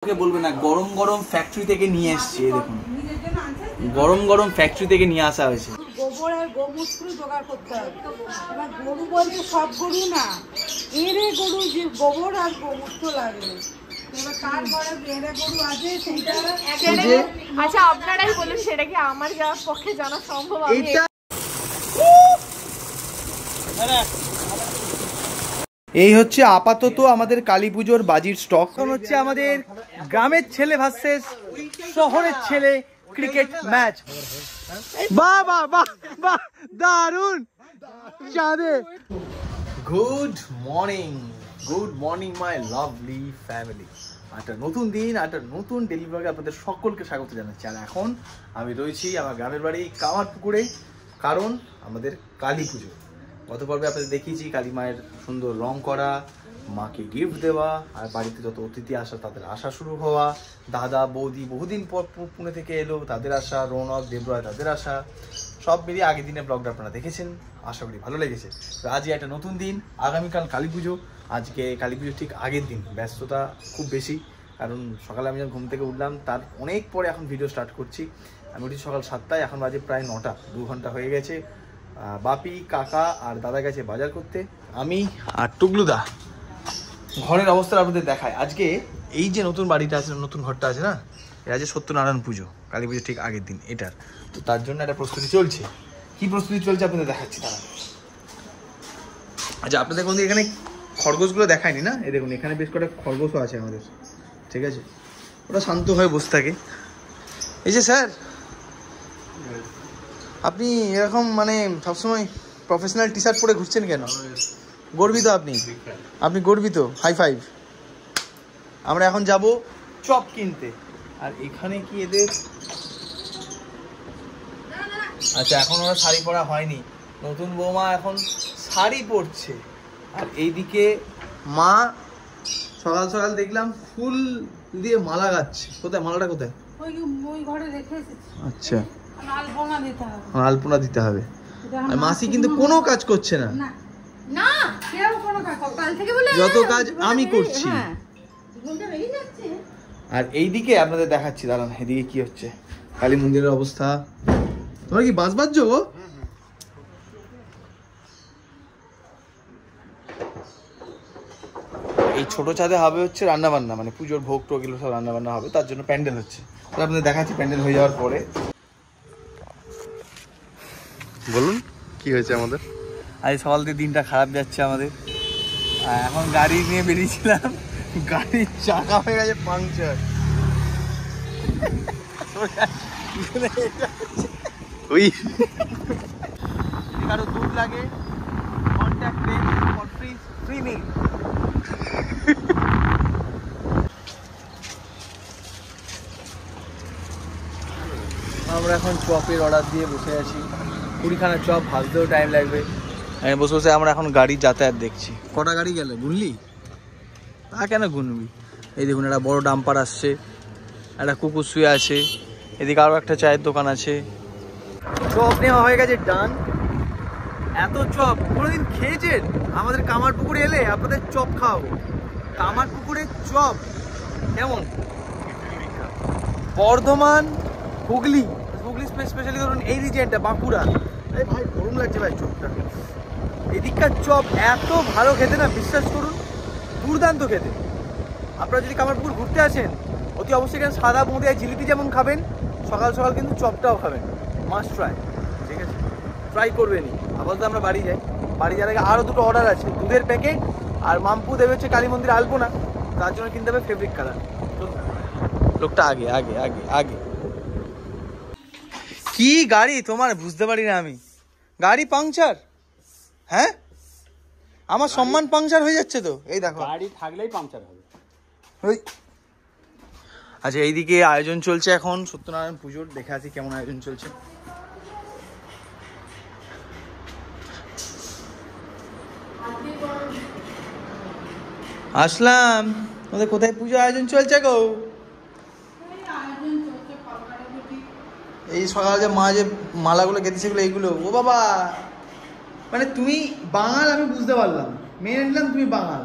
বলবে না, গরম গরম ফ্যাক্টরি থেকে নিয়ে এসেছি। দেখুন গরম গরম ফ্যাক্টরি থেকে নিয়ে আসা হয়েছে। গোবর আর গোমূত্র জোগাড় করতে হবে। এবার গরু বলতে সব গরু না, এড়ে গরু যে গোবর আর গোমূত্র লাগবে। এবার কার ঘরে এড়ে গরু আছে সেইটা আচ্ছা আপনারাই বলুন, সেটা কি আমার যাওয়ার পক্ষে জানা সম্ভব? এই হচ্ছে আপাতত আমাদের কালী পুজোর বাজির স্টক। এখন হচ্ছে আমাদের গ্রামের ছেলে ভার্সেস শহরের ছেলে ক্রিকেট ম্যাচ। বাহ বাহ বাহ বাহ, দারুণ চাঁদে। Good morning my lovely family. একটা নতুন দিন, একটা নতুন ডেলি ব্লগে আপনাদের সকলকে স্বাগত জানাচ্ছি। আর এখন আমি রয়েছি আমার গ্রামের বাড়ি কামারপুকুরে, কারণ আমাদের কালী পুজো। গত পর্বে আপনাদের দেখিয়েছি কালী মায়ের সুন্দর রং করা, মাকে গিফট দেওয়া, আর বাড়িতে যত অতিথি আসা তাদের আসা শুরু হওয়া, দাদা বৌদি বহুদিন পর পুনে থেকে এলো তাদের আসা, রৌনক দেবরায় তাদের আসা, সব মিলিয়ে আগের দিনের ব্লগটা আপনারা দেখেছেন, আশা করি ভালো লেগেছে। তো আজই একটা নতুন দিন, আগামীকাল কালী পুজো। আজকে কালী পুজোর ঠিক আগের দিন, ব্যস্ততা খুব বেশি, কারণ সকালে আমি যখন ঘুম থেকে উঠলাম তার অনেক পরে এখন ভিডিও স্টার্ট করছি। আমি উঠি সকাল 7টায়, এখন বাজে প্রায় 9টা, 2 ঘন্টা হয়ে গেছে। বাপি, কাকা আর দাদা গেছে বাজার করতে, আমি আর টুকলুদা ঘরের অবস্থা আপনাদের দেখায়। আজকে এই যে নতুন বাড়িটা আছে, নতুন ঘরটা আছে না, এটা আছে সত্যনারায়ণ পুজো, কালী পুজো ঠিক আগের দিন এটার। তো তার জন্য একটা প্রস্তুতি চলছে। কি প্রস্তুতি চলছে আপনাদের দেখাচ্ছি তারা। আচ্ছা, আপনাদের কোন এখানে খরগোশগুলো দেখায়নি না? এই দেখুন এখানে বেশ কটা খরগোশও আছে আমাদের, ঠিক আছে? ওরা শান্ত হয়ে বসে থাকে। এই যে স্যার, আপনি এরকম মানে সবসময় প্রফেশনাল টি শার্ট পরে ঘুরছেন কেন? গর্বিত আপনি গর্বিত? High five. আমরা এখন যাব চপ কিনতে। আর এখানে কি এদের, আচ্ছা এখন ওরা শাড়ি পরা হয়নি, নতুন বৌমা এখন শাড়ি পরছে। আর এইদিকে মা সকাল সকাল দেখলাম ফুল দিয়ে মালা গাচ্ছে। কোথায় মালাটা? কোথায়? ওই ঘরে রেখে এসেছি। আচ্ছা, আলপনা দিতে হবে। আর মাসি কিন্তু কোনো কাজ করছে না, যত কাজ আমি করছি। আর এইদিকে আপনাদের দেখাচ্ছি, দাঁড়ান এদিকে কি হচ্ছে। কালী মন্দিরের অবস্থা। তোমরা কি বাজ বাজছো গো? এই ছোট ছাদে হবে হচ্ছে রান্না বান্না, মানে পুজোর ভোগ টোগ এগুলো সব রান্না বান্না হবে, তার জন্য প্যান্ডেল হচ্ছে। আপনাদের দেখাচ্ছি প্যান্ডেল হয়ে যাওয়ার পরে। বলুন কি হয়েছে আমাদের? আজ সকাল থেকে দিনটা খারাপ যাচ্ছে আমাদের। এখন গাড়ি নিয়ে বেরিয়েছিলাম, গাড়ির চাকা হয়ে গেছে পাংচার। ওই কারো দুধ লাগে, কন্ট্যাক্ট ফর ফ্রি মিল। আমরা এখন চপের অর্ডার দিয়ে বসে আছি। 20খানা চপ ভাজতেও টাইম লাগবে। আমি বসে বসে আমরা এখন গাড়ির যাতায়াত দেখছি। কটা গাড়ি গেল গুনলি? তা কেন গুনবি? এই দেখুন একটা বড় ডাম্পার আসছে, একটা কুকুর শুয়ে আছে, এদিকে আরও একটা চায়ের দোকান আছে। চপ নেওয়া হয়ে গেছে, ডান। এত চপ কোনোদিন খেয়েছেন? আমাদের কামারপুকুরে এলে আপনাদের চপ খাওয়াবো। কামারপুকুরের চপ কেমন? বর্ধমান, হুগলি স্পেশালি ধরুন এই রিজেনটা, বাঁকুড়া। এই ভাই গরম লাগছে ভাই চপটা। এদিককার চপ এত ভালো খেতে না, বিশ্বাস করুন, দুর্দান্ত খেতে। আপনারা যদি কামারপুকুর ঘুরতে আসেন, অতি অবশ্যই এখানে সাদা বোঁদে জিলিপি যেমন খাবেন, সকাল সকাল কিন্তু চপটাও খাবেন। মাস্ট ট্রাই, ঠিক আছে? ট্রাই করবেনই। আপাতত আমরা বাড়ি যাই। বাড়ি যাওয়ার আগে আরও দুটো অর্ডার আছে, দুধের প্যাকেট আর মাম্পু দেবে হচ্ছে কালী মন্দির আলপনা, তার জন্য কিনতে হবে ফেব্রিক কালার। লোকটা আগে আগে আগে আগে। কি গাড়ি তোমার বুঝতে পারি না আমি। গাড়ি পাংচার? হ্যাঁ, আমার সম্মান পাংচার হয়ে যাচ্ছে তো। এই দেখো, গাড়ি থাকলেই পাংচার হবে। ওই আচ্ছা, এইদিকে আয়োজন চলছে এখন সত্যনারায়ণ পুজোর। দেখে আছি কেমন আয়োজন চলছে। আসলাম। আমাদের কোথায় পুজো আয়োজন চলছে গো? এই সকালে যে মা যে মালাগুলো গেঁথেছে সেগুলো, এইগুলো। ও বাবা, মানে তুমি বাঙাল আমি বুঝতে পারলাম, মেনে নিলাম তুমি বাঙাল,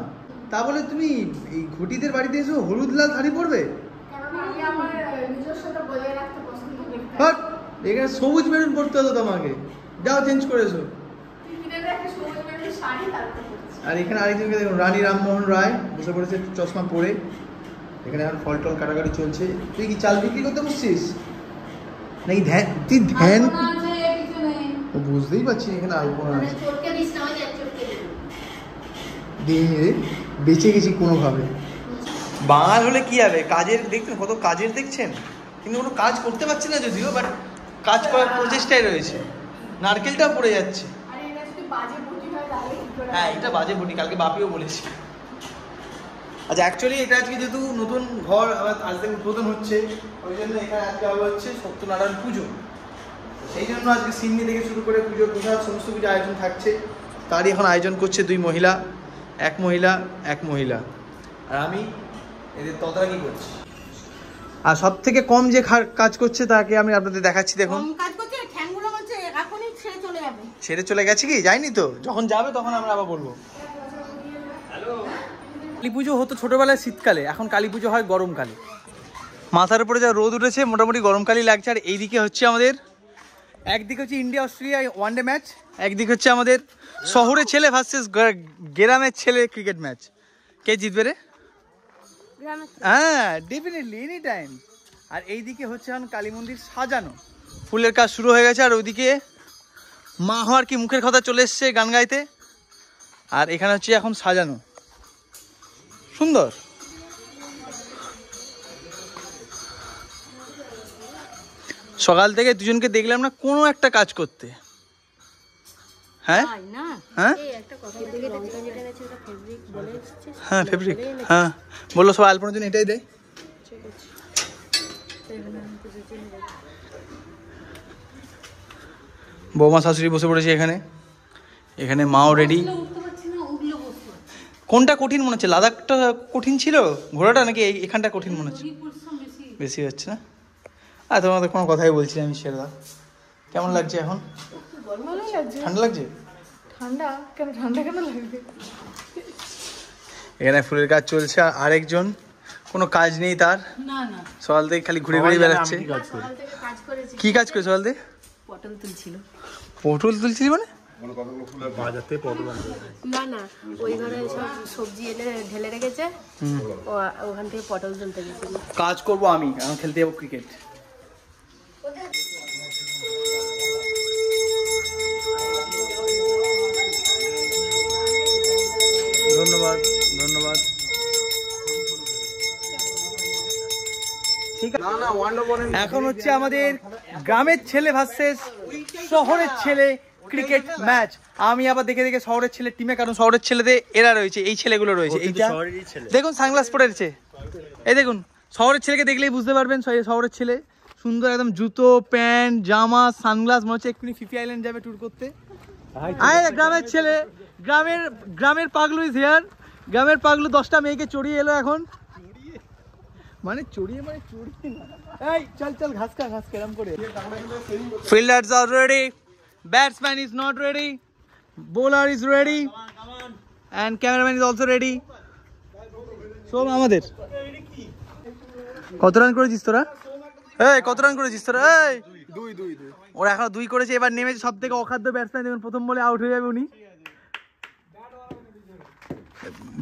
তা বলে তুমি এই ঘটিদের বাড়িতে এসে হলুদ লাল শাড়ি পরবে? এখানে সবুজ মেরুন পড়তে হতো তোমাকে, যাও চেঞ্জ করেছো। আর এখানে আরেকজনকে দেখুন, রানী রামমোহন রায় বসে পড়েছে চশমা পরে। এখানে এখন ফল টল কাটাকাটি চলছে। তুই কি চাল বিক্রি করতে বসছিস নাকি তুই ধ্যান? বুঝতেই পারছি এখানে আলপনা আছে। বেঁচে গেছি কোনোভাবে। বাঙাল হলে কি হবে, কাজের দেখছেন কত কাজের দেখছেন, কিন্তু কোনো কাজ করতে পারছি না যদিও, বাট কাজ করার প্রচেষ্টায় রয়েছে। নারকেলটাও পড়ে যাচ্ছে। হ্যাঁ এটা বাজে বটি, কালকে বাপিও বলেছি। আচ্ছা অ্যাকচুয়ালি এটা আজকে যেহেতু নতুন ঘর আজ থেকে উদ্বোধন হচ্ছে, ওই জন্য এখানে আজকে হবে হচ্ছে সত্যনারায়ণ পুজো। সেই জন্য আজকে সিন্নি থেকে শুরু করে পুজোর প্রসাদ সমস্ত কিছু আয়োজন থাকছে। তারই এখন আয়োজন করছে দুই মহিলা, এক মহিলা আর আমি এদের তদারকি করছি। আর সব থেকে কম যে কাজ করছে তাকে আমি আপনাদের দেখাচ্ছি। দেখুন ছেড়ে চলে গেছে কি যায়নি তো, যখন যাবে তখন আমরা আবার বলবো। কালী পুজো হতো ছোটবেলায় শীতকালে, এখন কালী পুজো হয় গরমকালে। মাথার উপরে যা রোদ উঠেছে মোটামুটি গরমকালই লাগছে। আর এইদিকে হচ্ছে আমাদের, একদিকে হচ্ছে ইন্ডিয়া অস্ট্রেলিয়া ওয়ানডে ম্যাচ, একদিকে হচ্ছে আমাদের শহরের ছেলে ভার্সেস গ্রামের ছেলে ক্রিকেট ম্যাচ। কে জিতবে রে? হ্যাঁ ডেফিনেটলি এনি টাইম। আর এইদিকে হচ্ছে এখন কালী মন্দির সাজানো, ফুলের কাজ শুরু হয়ে গেছে। আর ওইদিকে মা হওয়ার কি মুখের কথা চলে এসছে গান গাইতে। আর এখানে হচ্ছে এখন সাজানো সুন্দর। সকাল থেকে দুজনকে দেখলাম না কোনো একটা কাজ করতে। হ্যাঁ হ্যাঁ হ্যাঁ ফেব্রিক, হ্যাঁ বললো সবাই আলপনার জন্য এটাই দেয়। বৌমা শাশুড়ি বসে পড়েছে এখানে, এখানে মাও রেডি। কোনটা কঠিন মনে হচ্ছে? লাদাখটা কঠিন ছিল ঘোড়াটা, নাকি এখানটা কঠিন মনে হচ্ছে? বেশি হচ্ছে না? আর তোমাদের কোনো কথাই বলছি আমি। সেরা কেমন লাগছে এখন? ঠান্ডা লাগছে? ঠান্ডা কেন লাগবে? এখানে ফুলের কাজ চলছে। আরেকজন কোনো কাজ নেই তার, সকাল থেকে খালি ঘুরে ঘুরে বেড়াচ্ছে। কি কাজ করে সকাল থেকে? পটল তুলছিলি মানে? না ওই ঘরে সব সবজি এনে ঢেলে রেখেছে, ওখান থেকে পটল তুলতে গেছিল। কাজ করবো আমি, এখন খেলতে যাবো ক্রিকেট। ধন্যবাদ ধন্যবাদ। ঠিক আছে, এখন হচ্ছে আমাদের গ্রামের ছেলে ভার্সেস শহরের ছেলে ক্রিকেট ম্যাচ। আমি আবার দেখে দেখে শহরের ছেলে টিমে, কারণ শহরের ছেলেদের এরা রয়েছে, এই ছেলেগুলো রয়েছে। এইটা দেখুন সানগ্লাস পরেছে, এই দেখুন শহরের ছেলেকে দেখলেই বুঝতে পারবেন শহরের ছেলে। সুন্দর একদম জুতো প্যান্ট জামা সানগ্লাস, মনে হচ্ছে এক্ষুনি ফিফি আইল্যান্ড যাবে ট্যুর করতে। গ্রামের ছেলে, গ্রামের পাগলু ইজ হিয়ার। গ্রামের পাগলু 10টা মেয়েকে চড়িয়ে এলো এখন, মানে চড়িয়ে না। এই চল ঘাস কেরাম করে। Fielders are ready, batsman is not ready, bowler is ready, and cameraman is also ready. সব আমাদের। কত রান করেছিস তোরা? এই কত রান করেছিস তোরা? এই 2 ওরা এখন 2 করেছে। এবার নেমেছে সব থেকে অখাদ্য ব্যাটসম্যান, দেখুন প্রথম বলে আউট হয়ে যাবে উনি।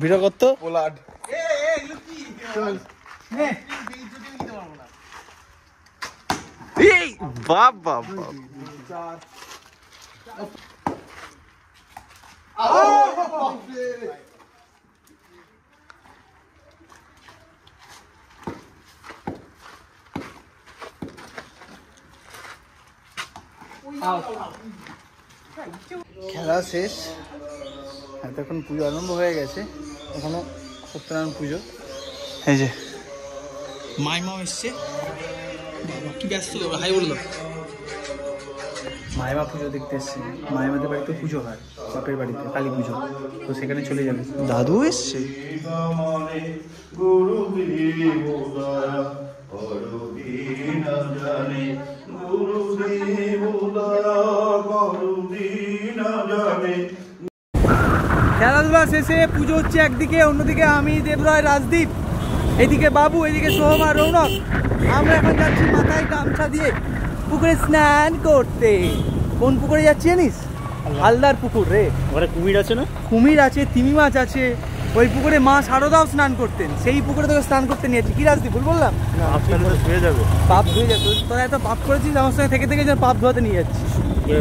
ভিডিও করতো পোলার্ড। এই বাপ বাপ বাপ। খেলা শেষ, এতক্ষণ পুজো আরম্ভ হয়ে গেছে, এখনো সত্যনারায়ণ পুজো। এই যে মাইমাও এসছে, কি ব্যস্ত হাই বললো। মাইমা পুজো দেখতে এসছে, মাইমাদের বাড়িতে পুজো হয়, বাপের বাড়িতে কালী পুজো, তো সেখানে চলে যাবে। দাদু এসছে। খেলাধুলা শেষে পুজো হচ্ছে একদিকে, অন্যদিকে আমি দেবরায় রাজদীপ, এদিকে বাবু, এদিকে সোহম আর রৌনক। আমরা এখন যাচ্ছি মাথায় গামছা দিয়ে পুকুরে স্নান করতে। কোন পুকুরে যাচ্ছি জানিস? হালদার পুকুর রে। ওখানে কুমির আছে না? কুমির আছে, তিমি মাছ আছে। ওই পুকুরে মা শারদাও স্নান করতেন, সেই পুকুরে তোকে স্নান করতে নিয়েছি। কি রাজদি ভুল বললাম? ধুয়ে যাবে, পাপ ধুয়ে যাবে। তোরা এত পাপ করেছিস আমার সঙ্গে থেকে থেকে যেন পাপ ধোয়াতে নিয়ে যাচ্ছিস।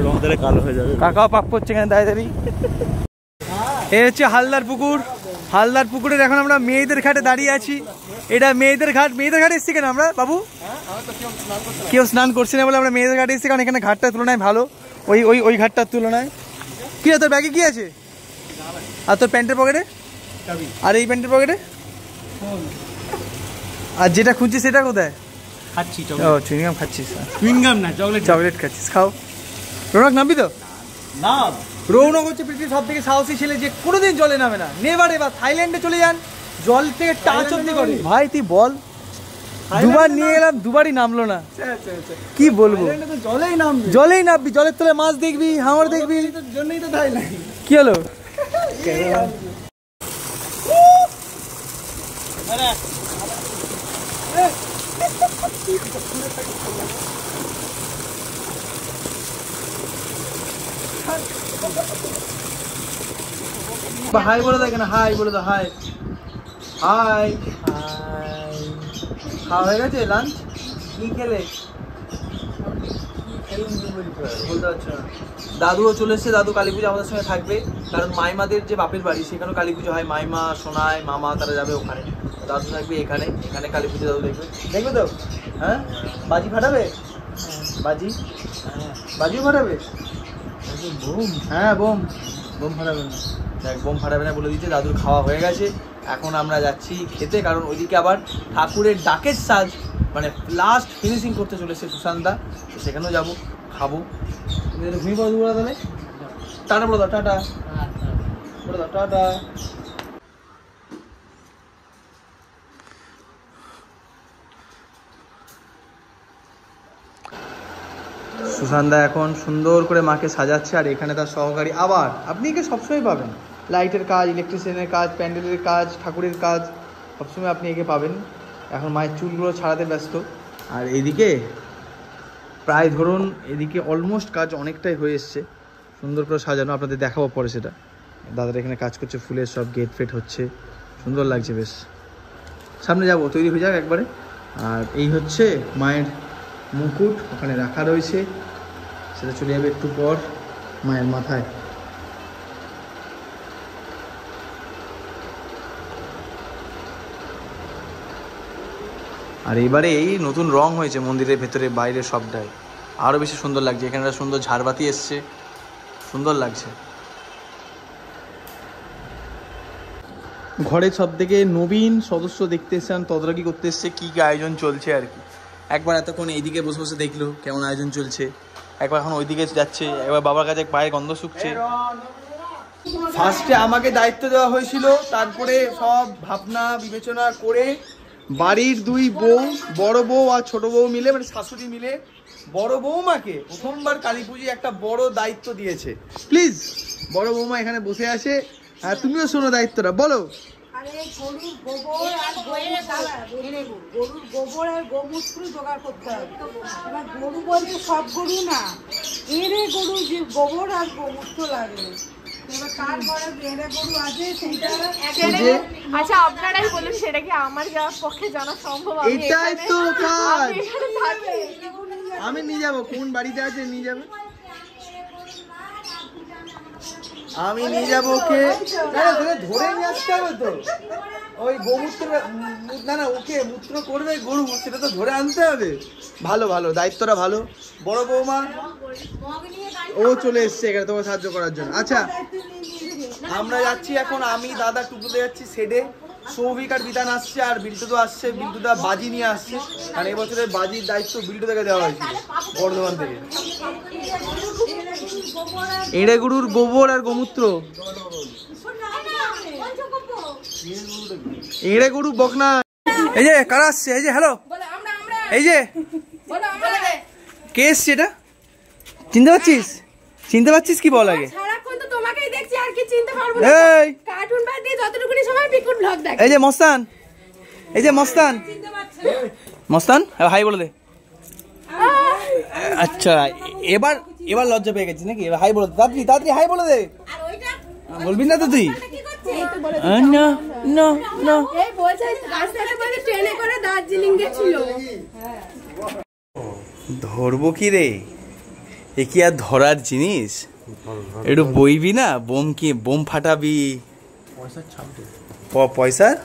রং দিলে কালো হয়ে যাবে। কাকাও পাপ করছে এখানে দাঁড়িয়ে দাঁড়িয়ে। এই হচ্ছে হালদার পুকুর। হালদার পুকুরের এখন আমরা মেয়েদের ঘাটে দাঁড়িয়ে আছি। এটা মেয়েদের ঘাট। মেয়েদের ঘাটে এসছি কেন আমরা বাবু? কেউ স্নান করছে না বলে আমরা মেয়েদের ঘাটে এসছি, কারণ এখানে ঘাটটার তুলনায় ভালো ওই ওই ওই ঘাটটার তুলনায়। কি তোর ব্যাগে কি আছে? আর তোর প্যান্টের পকেটে? আর এই প্যান্টের পকেটে? আর যেটা খুঁজছিস সেটা কোথায়? খাচ্ছি ও চুইংগাম খাচ্ছিস? চুইংগাম না, চকলেট। চকলেট খাচ্ছিস, খাও। রৌনক নামবি তো? না, রৌনক হচ্ছে পৃথিবীর সব থেকে সাহসী ছেলে যে কোনোদিন জলে নামে না। নেভার এবার। থাইল্যান্ডে চলে যান, জল থেকে টাচ অব্দি করে। ভাই তুই বল, দুবার নিয়ে গেলাম, দুবারই নামলো না। কি বলবো, জলেই নামবে। জলেই নামবি, জলের তলে মাছ দেখবি, হাঙর দেখবি। জন্যই তো থাইল্যান্ড। কি হলো? হাই বলে দাও কেন? হাই বলে দাও। High high high. খাওয়া হয়ে গেছে? লাঞ্চ কি খেলে? বলতে পারছো না। দাদুও চলে এসছে। দাদু কালী পুজো আমাদের সঙ্গে থাকবে, কারণ মাইমাদের যে বাপের বাড়ি সেখানেও কালী পুজো হয়। মাইমা, সোনাই, মামা তারা যাবে ওখানে। দাদু থাকবে এখানে। এখানে কালী পুজো দাদু দেখবে। দেখবে তো? হ্যাঁ, বাজি ফাটাবে? বাজি, বাজিও ফাটাবে? বোম? হ্যাঁ বোম। বোম ফাটাবে না, দেখ বোম ফাটাবে না বলে দিচ্ছে। দাদুর খাওয়া হয়ে গেছে, এখন আমরা যাচ্ছি খেতে, কারণ ওইদিকে আবার ঠাকুরের ডাকের সাজ মানে লাস্ট ফিনিশিং করতে চলেছে সুশান্তদা, তো সেখানেও যাবো, খাবো। ঘুমিয়ে পড়ো দুপুরা তাহলে। টাটা বলে দাও, টাটা বলে দাও, টাটা। সুশান্তদা এখন সুন্দর করে মাকে সাজাচ্ছে, আর এখানে তার সহকারী। আবার আপনি একে সবসময় পাবেন, লাইটের কাজ, ইলেকট্রিশিয়ানের কাজ, প্যান্ডেলের কাজ, ঠাকুরের কাজ, সবসময় আপনি একে পাবেন। এখন মায়ের চুলগুলো ছাড়াতে ব্যস্ত। আর এইদিকে প্রায় ধরুন এদিকে অলমোস্ট কাজ অনেকটাই হয়ে এসছে, সুন্দর করে সাজানো, আপনাদের দেখাবো পরে সেটা। দাদারা এখানে কাজ করছে, ফুলের সব গেট ফেট হচ্ছে, সুন্দর লাগছে বেশ। সামনে যাব, তৈরি হয়ে যাক একবারে। আর এই হচ্ছে মায়ের মুকুট, ওখানে রাখা রয়েছে, সেটা চলে যাবে একটু পর মায়ের মাথায়। আর এবারে এই নতুন রং হয়েছে মন্দিরের ভেতরে বাইরে সবটাই, আরও বেশি সুন্দর লাগছে। এখানে একটা সুন্দর ঝাড়বাতি এসছে, সুন্দর লাগছে। ঘরের সব থেকে নবীন সদস্য দেখতে এসছেন, তদারকি করতে এসছে কী কী আয়োজন চলছে আর কি। একবার এতক্ষণ এইদিকে বসে বসে দেখলো কেমন আয়োজন চলছে, একবার এখন ওইদিকে যাচ্ছে, একবার বাবার কাছে পায়ের গন্ধ শুকছে। ফার্স্টে আমাকে দায়িত্ব দেওয়া হয়েছিল, তারপরে সব ভাবনা বিবেচনা করে বাড়ির দুই বউ, বড় বউ আর ছোট বউ মিলে, মানে শাশুড়ি মিলে বড় বৌমাকে প্রথমবার কালী পুজোয় একটা বড় দায়িত্ব দিয়েছে। প্লিজ বড় বৌমা এখানে বসে আছে, আর তুমিও শোনো দায়িত্বটা, বলো। আরে গরুর গোবর আর গোমূত্র জোগাড় করতে হবে। এবার গরু বলতে সব গরু না, এরে গরু যে গোবর আর গোমূত্র লাগবে। এবার কার ঘরে বেড়ে গরু আছে সেইটা। আচ্ছা আপনারাই বলুন, সেটা কি আমার যাওয়ার পক্ষে জানা সম্ভব? এটাই তো কাজ। আমি আমি নিয়ে যাবো, কোন বাড়িতে আছে নিয়ে যাবে, আমি নিয়ে যাবো। ওকে ধরে নিয়ে আসতে হবে তো, ওই গোমূত্র না না, ওকে মূত্র করবে গরু, সেটা তো ধরে আনতে হবে। ভালো ভালো, দায়িত্বটা ভালো। বড় বৌমা ও চলে এসছে এখানে তোমাকে সাহায্য করার জন্য। আচ্ছা আমরা যাচ্ছি এখন, আমি দাদা টুকুতে যাচ্ছি শেডে। সৌভিক আর বিধান আসছে, আর বিল্টু তো আসছে, বিল্টুদা বাজি নিয়ে আসছে, কারণ এবছরের বাজির দায়িত্ব বিল্টু থেকে দেওয়া হয়েছিল বর্ধমান থেকে। এড়ে গরুর গোবর আর গোমূত্র, এড়ে গরু বকনা। এই যে কারা আসছে, এই যে হ্যালো, এই যে কে এসছে, এটা চিনতে পারছিস? চিনতে পারছিস কি বল আগে? এই যে মস্তান, এই যে মস্তান, মস্তান হাই বলে দে। আচ্ছা এবার এবার লজ্জা পেয়ে গেছিস নাকি? এবার হাই বলে দে, তাড়াতাড়ি তাড়াতাড়ি হাই বলে দে। বলবি না তো তুই? না না না এই বলছে রাস্তাটা বলে ট্রেনে করে দার্জিলিং গেছিল। ধরবো কি রে? এ কি আর ধরার জিনিস? একটু বইবি না, বোম কি বোম ফাটাবি? পয়সার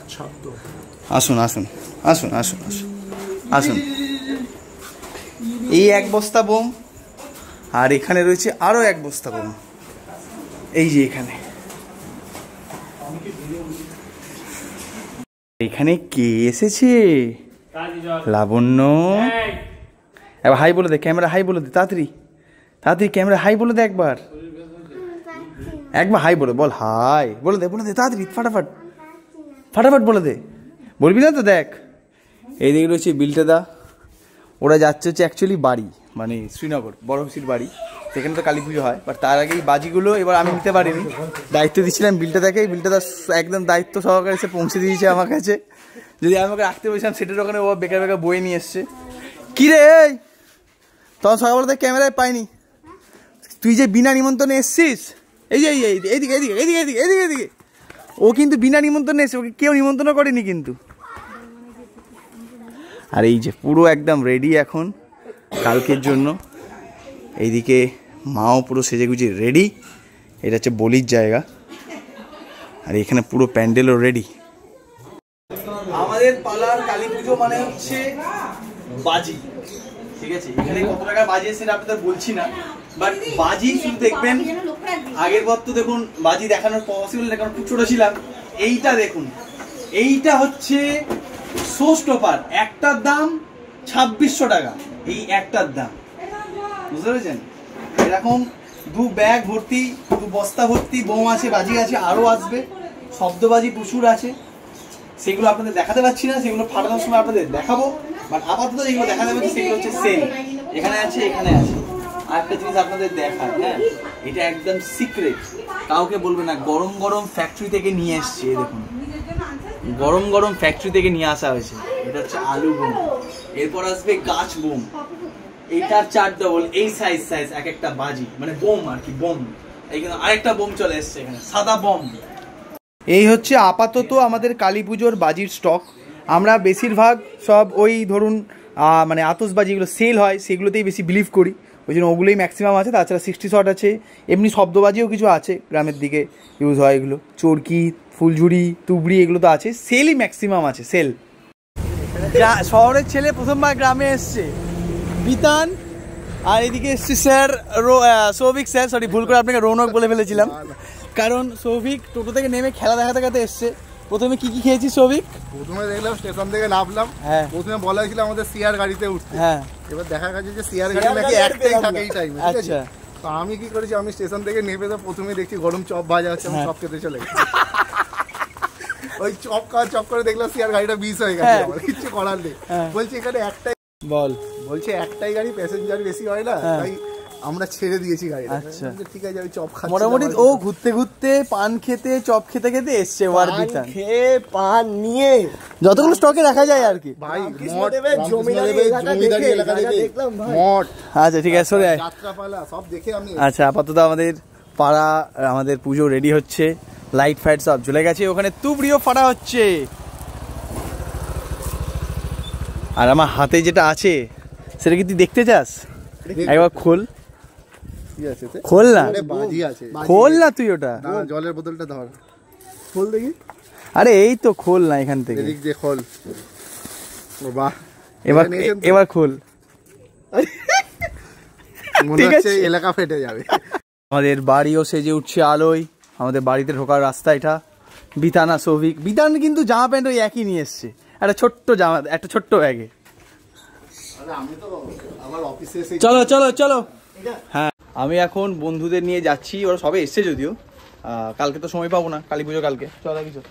আসুন আসুন আসুন আসুন আসুন আসুন। এই এক বস্তা বোম, আর এখানে রয়েছে আরো এক বস্তা বোম। এই যে এখানে এখানে কে এসেছে? লাবণ্য। এবার হাই বলে দে, ক্যামেরা হাই বলে দে, তাড়াতাড়ি তাড়াতাড়ি ক্যামেরা হাই বলে দে, একবার একবার হাই বলে বল, হাই বলে দে তাড়াতাড়ি, ফাটাফাট ফাটাফাট বলে দে। বলবি না তো? দেখ এই দিকে রয়েছে বিলটেদা, ওরা যাচ্ছে হচ্ছে অ্যাকচুয়ালি বাড়ি, মানে শ্রীনগর বড় হুসির বাড়ি, সেখানে তো কালী পুজো হয়। বাট তার আগেই বাজিগুলো এবার আমি নিতে পারিনি, দায়িত্ব দিচ্ছিলাম বিলটেদাকে। বিলটেদা একদম দায়িত্ব সহকারে এসে পৌঁছে দিয়েছে আমার কাছে। যদি আমি ওকে রাখতে বলছিলাম সেটার ওখানে ও বেকার বেকার বয়ে নিয়ে এসছে। কি রে তখন সকালবেলা থেকে ক্যামেরায় পাইনি, তুই যে বিনা নিমন্ত্রণে এসছিস। এই যে এইদিকে এইদিকে এইদিকে এইদিকে এইদিকে এইদিকে, ও কিন্তু বিনা নিমন্ত্রণে এসছে, ওকে কেউ নিমন্ত্রণ করেনি কিন্তু। আর এই যে পুরো একদম রেডি এখন কালকের জন্য। এইদিকে মাও পুরো সেজে গুজে রেডি, এটা হচ্ছে বলির জায়গা। আর এখানে পুরো প্যান্ডেলও রেডি। আমাদের পালার কালী পুজো মানে হচ্ছে বাজি, ঠিক আছে? এখানে কত টাকা বাজি এসেছে আপনাদের বলছি না, বাট বাজি শুধু দেখবেন। আগের বার তো দেখুন বাজি দেখানোর পসিবল না, কারণ খুব ছোট ছিলাম। এইটা দেখুন, এইটা হচ্ছে শো স্টপার, একটার দাম 2600 টাকা। এই একটার দাম, বুঝতে পেরেছেন? এরকম 2 ব্যাগ ভর্তি, 2 বস্তা ভর্তি বোম আছে, বাজি আছে, আরো আসবে। শব্দবাজি প্রচুর আছে, সেগুলো আপনাদের দেখাতে পাচ্ছি না, সেগুলো ফাটানোর সময় আপনাদের দেখাবো। বাট আপাতত যেগুলো দেখাতে পাচ্ছি সেগুলো হচ্ছে সেল। এখানে আছে, এখানে আছে। আরেকটা জিনিস আপনাদের দেখায়, হ্যাঁ, এটা একদম সিক্রেট, কাউকে বলবে না। গরম গরম ফ্যাক্টরি থেকে নিয়ে এসছে, দেখুন গরম গরম ফ্যাক্টরি থেকে নিয়ে আসা হয়েছে। এটা হচ্ছে আলু বোম, এরপর আসবে গাছ বোম, এইটার 4 ডবল, এই সাইজ এক একটা বাজি, মানে বোম আর কি, বোম। এইখানে আরেকটা বোম চলে এসছে, এখানে সাদা বোম। এই হচ্ছে আপাতত আমাদের কালী পুজোর বাজির স্টক। আমরা বেশিরভাগ সব ওই ধরুন মানে আতশবাজিগুলো সেল হয় সেগুলোতেই বেশি বিলিভ করি, ওই জন্য ওগুলোই ম্যাক্সিমাম আছে। তাছাড়া 60 শট আছে, এমনি শব্দবাজিও কিছু আছে, গ্রামের দিকে ইউজ হয় এগুলো, চরকি, ফুলঝুরি, তুবড়ি, এগুলো তো আছে। সেলই ম্যাক্সিমাম আছে, সেল। শহরের ছেলে প্রথমবার গ্রামে এসছে, বিতান। আর এদিকে এসছে স্যার সৌভিক স্যার, সরি ভুল করে আপনাকে রৌনক বলে ফেলেছিলাম, কারণ সৌভিক টোটো থেকে নেমে খেলা দেখাতে দেখাতে এসছে। প্রথমে কি কি খেয়েছিস সৌভিক? প্রথমে দেখলাম স্টেশন থেকে নামলাম, হ্যাঁ, প্রথমে বলা হয়েছিল আমাদের সিআর গাড়িতে উঠতে, হ্যাঁ, এবার দেখা গেছে যে সিআর গাড়ি নাকি একটাই থাকে এই টাইমে। আচ্ছা, তো আমি কি করেছি, আমি স্টেশন থেকে নেমে তো প্রথমে দেখছি গরম চপ ভাজা হচ্ছে, আমি চপ খেতে চলে গেছি। ওই চপ খাওয়া চপ করে দেখলাম সিআর গাড়িটা মিস হয়ে গেছে, আমার কিছু করার নেই। বলছি এখানে একটাই বল, বলছে একটাই গাড়ি, প্যাসেঞ্জার বেশি হয় না, তাই আমরা ছেড়ে দিয়েছি গাড়িটা। আচ্ছা, ঠিক আছে, আমি চপ খাচ্ছি। মোটামুটি ও ঘুরতে ঘুরতে পান খেতে চপ খেতে খেতে এসছে, ওয়ার বিতান খেয়ে পান নিয়ে যতগুলো স্টকে রাখা যায় আর কি। ভাই জমিদারি এলাকা দেখলাম ভাই, মঠ, আচ্ছা ঠিক আছে, সরে আয়। যাত্রাপালা সব দেখে আমি। আচ্ছা, আপাতত আমাদের পাড়া আমাদের পুজো রেডি হচ্ছে, লাইট ফাইট সব জ্বলে গেছে, ওখানে তুবড়িও ফাটা হচ্ছে। আর আমার হাতে যেটা আছে সেটা কি তুই দেখতে চাস? একবার খোল, খোল না, বাজি আছে, খোল না তুই ওটা, জলের বোতলটা ধর, খোল দেখি। আরে এই তো খোল না এখান থেকে, এদিক দিয়ে খোল। বাহ, এবার খোল। মনে হচ্ছে এলাকা ফেটে যাবে। আমাদের বাড়িও সেজে উঠছে আলোয়, আমাদের বাড়িতে ঢোকার রাস্তা এটা। বিতানা সৌভিক, বিতান কিন্তু জামা প্যান্ট ওই একই নিয়ে এসছে, একটা ছোট্ট জামা, একটা ছোট্ট ব্যাগে। চলো চলো চলো। হ্যাঁ, আমি এখন বন্ধুদের নিয়ে যাচ্ছি, ওরা সবে এসছে যদিও, কালকে তো সময় পাবো না, কালী পুজো কালকে। চলো কিছু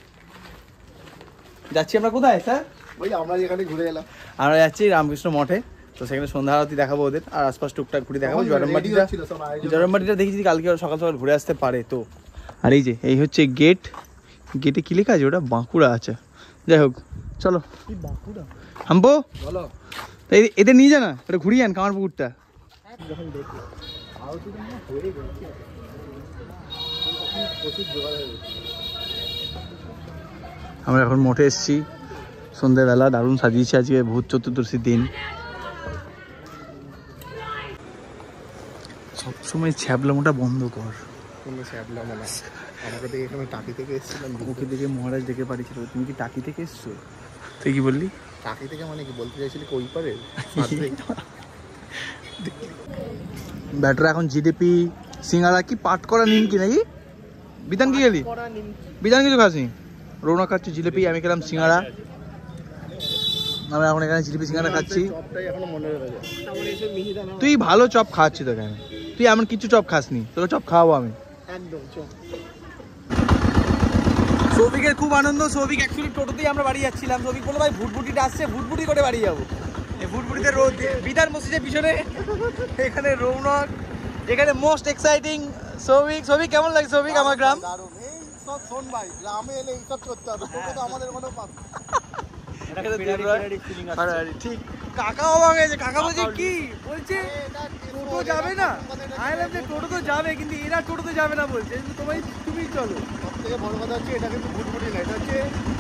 যাচ্ছি আমরা। কোথায় স্যার? ওই আমরা যেখানে ঘুরে এলাম, আমরা যাচ্ছি রামকৃষ্ণ মঠে, তো সেখানে সন্ধ্যা আরতি দেখাবো ওদের, আর আশপাশ টুকটাক ঘুরে দেখাবো। জয়রামবাটিটা দেখেছি কালকে ওরা সকাল সকাল ঘুরে আসতে পারে তো। আর এই যে এই হচ্ছে গেট, গেটে কি লেখা আছে? ওটা বাঁকুড়া আছে, যাই হোক চলো। হাম্পো বলো, এদের নিয়ে যা না, এটা ঘুরিয়ে আন কামার পুকুরটা। যখন দেখি আউটডোর না হয়ে গেছে প্রচুর জোগাড় হয়ে গেছে। আমরা এখন মঠে এসেছি সন্ধ্যেবেলা, দারুণ সাজিয়েছি আজকে ভূত চতুর্দশীর দিন। সবসময় ছ্যাবলামোটা বন্ধ কর। কোনো শ্যাবলা মানে আমাকে দেখে এখানে টাকি থেকে এসেছিলাম, ওকে দেখে মহারাজ ডেকে পাঠিয়েছিল। তুমি কি টাকি থেকে এসছো? তুই কি বললি? টাকি থেকে মানে কি বলতে চাইছিলি? কই পারে ব্যাটার এখন জিডিপি সিঙ্গারা কি পাট করা নিমকি নাকি? বিধান কি গেলি? বিধান কিছু খাসনি? রৌনক খাচ্ছে জিলিপি, আমি খেলাম সিঙ্গারা। আমরা এখন এখানে জিলিপি সিঙ্গারা খাচ্ছি। তুই ভালো চপ খাচ্ছি তো কেন? তুই এমন কিছু চপ খাসনি, তোকে চপ খাওয়াবো আমি। একদম চপ। সৌভিকের খুব আনন্দ। সৌভিক অ্যাকচুয়ালি টোটোতেই আমরা বাড়ি যাচ্ছিলাম। সৌভিক বললো ভাই ভুটভুটিটা আসছে, ভুটভুটি করে বাড়ি যাবো। এই ভুটভুটিতে রোদ, বিধান মসজিদের পিছনে এখানে রৌনক, এখানে মোস্ট এক্সাইটিং সৌভিক। সৌভিক কেমন লাগে সৌভিক আমার গ্রাম? দারুণ। এই সব শোন ভাই, গ্রামে এলে এই সব করতে হবে, টোটো তো আমাদের কোনো পাব। ঠিক কাকা অবাক হয়েছে। কাকা বলছে কি বলছে টোটো যাবে না? আমি বললাম যে টোটো তো যাবে, কিন্তু এরা টোটোতে যাবে না বলছে। তোমায় তুমি চলো। সব থেকে বড় কথা হচ্ছে এটা কিন্তু ভুটভুটি না, এটা হচ্ছে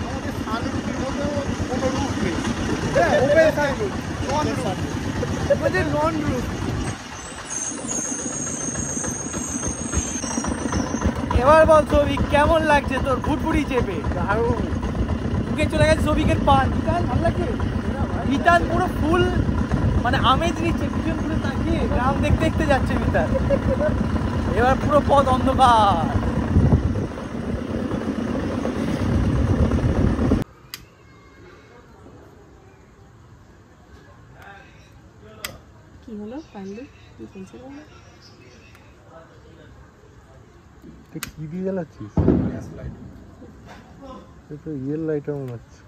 আমাদের শান্তির মধ্যেও কোনো রূপ নেই। ওপেন সাইনবোর্ড, নন রুট, বলছে নন রুট। এবার বল সৌভিক কেমন লাগছে তোর ভুটভুটি চেপে? দারুণ। ঢুকে চলে গেছে সৌভিকের পান। বিতান ভালো লাগছে? বিতান পুরো ফুল মানে আমেজ নিচ্ছে, পিছন পুরো তাকিয়ে গ্রাম দেখতে দেখতে যাচ্ছে বিতান। এবার পুরো পথ অন্ধকার। কি হলো পান্ডু? কি বলছিল? কি দিয়ে জ্বালাচ্ছিস? তো ইয়ের লাইটও মনে হচ্ছে।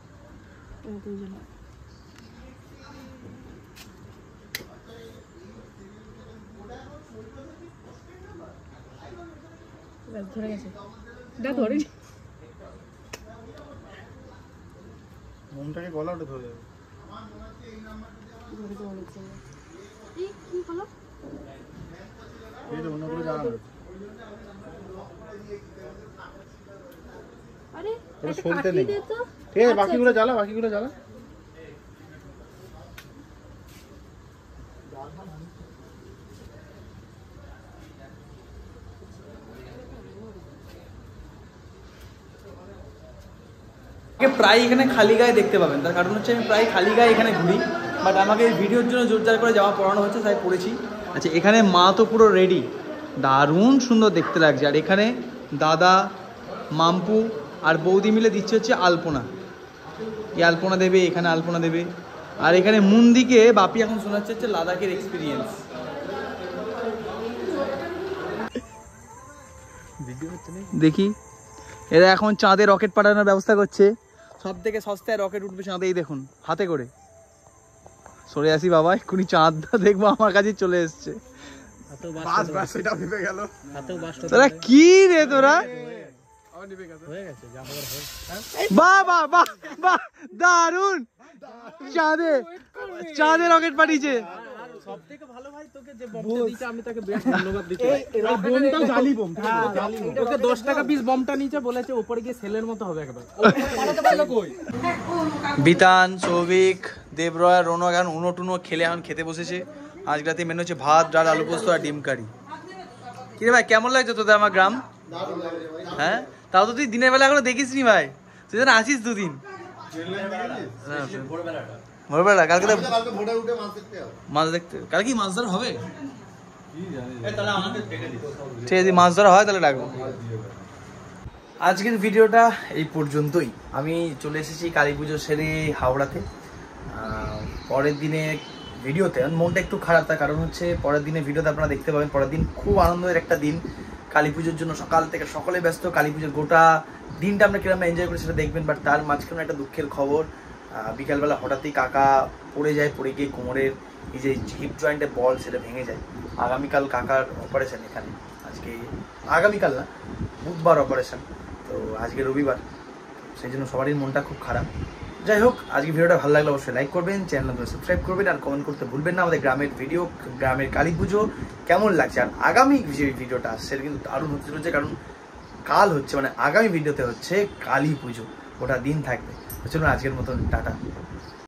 ধরে গেছে। মনটাকে গলা উঠে ধরে যাবে। কি হলো? এই তো অন্যগুলো জ্বালানো। আরে ওটা শুনতে নেই। দে তো। ঠিক আছে, বাকিগুলো জ্বালা, বাকিগুলো জ্বালা। প্রায় এখানে খালি গায়ে দেখতে পাবেন, তার কারণ হচ্ছে আমি প্রায় খালি গায়ে এখানে ঘুরি, বাট আমাকে এই ভিডিওর জন্য জোরদার করে জামা পরানো হচ্ছে, তাই পরেছি। আচ্ছা, এখানে মা তো পুরো রেডি, দারুণ সুন্দর দেখতে লাগছে। আর এখানে দাদা, মাম্পু আর বৌদি মিলে দিচ্ছে হচ্ছে আলপনা। এই আলপনা দেবে, এখানে আলপনা দেবে। আর এখানে মুন্দিকে বাপি এখন শোনাচ্ছে হচ্ছে লাদাখের এক্সপিরিয়েন্স। দেখি এরা এখন চাঁদে রকেট পাঠানোর ব্যবস্থা করছে। সব থেকে সস্তায় রকেট উঠবে চাঁদেই, দেখুন হাতে করে। সরে আসি বাবা, এক্ষুনি চাঁদটা দেখবো আমার কাছে চলে এসছে। তোরা কি রে তোরা? বাহ বাহ বাহ বাহ, দারুন। চাঁদে চাঁদে রকেট পাঠিয়েছে। সবথেকে ভালো ভাই, তোকে যে বমটা দিয়েছে আমি তাকে বেশ ধন্যবাদ দিতে চাই। এই বমটাও জালি বম, ওকে 10 টাকা পিস বমটা নিচে বলেছে উপরে গিয়ে সেলের মতো হবে একবার। পালাতে পারলো কই? বিতান, সৌভিক, দেবরয়, রৌনক এখন উনো টুনো খেলে এখন খেতে বসেছে। আজ রাতে মেনু হচ্ছে ভাত, ডাল, আলু পোস্ত আর ডিম কারি। কি রে ভাই, কেমন লাগছে তোদের আমার গ্রাম? হ্যাঁ, তাও তো তুই দিনের বেলা এখনো দেখিস নি ভাই, তুই যেন আসিস দুদিন। ভোরবেলা কালকে তো মাছ দেখতে, কাল কি মাছ ধরা হবে? ঠিক আছে, মাছ ধরা হয় তাহলে ডাকবো। আজকের ভিডিওটা এই পর্যন্তই। আমি চলে এসেছি কালী পুজো সেরে হাওড়াতে। পরের দিনে ভিডিওতে মনটা একটু খারাপ, তার কারণ হচ্ছে পরের দিনে ভিডিওতে আপনারা দেখতে পাবেন। পরের দিন খুব আনন্দের একটা দিন, কালী পুজোর জন্য সকাল থেকে সকলে ব্যস্ত। কালী পুজোর গোটা দিনটা আমরা কিরকম এনজয় করি সেটা দেখবেন। বাট তার মাঝখানে একটা দুঃখের খবর, বিকালবেলা হঠাৎই কাকা পড়ে যায়, পড়ে গিয়ে কোমরের এই যে হিপ জয়েন্টের বল সেটা ভেঙে যায়। আগামীকাল কাকার অপারেশন এখানে, আজকে আগামীকাল না, বুধবার অপারেশন। তো আজকে রবিবার, সেই জন্য সবারই মনটা খুব খারাপ। যাই হোক, আজকে ভিডিওটা ভালো লাগলে অবশ্যই লাইক করবেন, চ্যানেলটা সাবস্ক্রাইব করবেন, আর কমেন্ট করতে ভুলবেন না আমাদের গ্রামের ভিডিও, গ্রামের কালী পুজো কেমন লাগছে। আর আগামী যে ভিডিওটা আসছে সেটা কিন্তু দারুণ হতে চলেছে, কারণ কাল হচ্ছে, মানে আগামী ভিডিওতে হচ্ছে কালী পুজো, ওটা দিন থাকবে। চলুন আজকের মতন টাটা।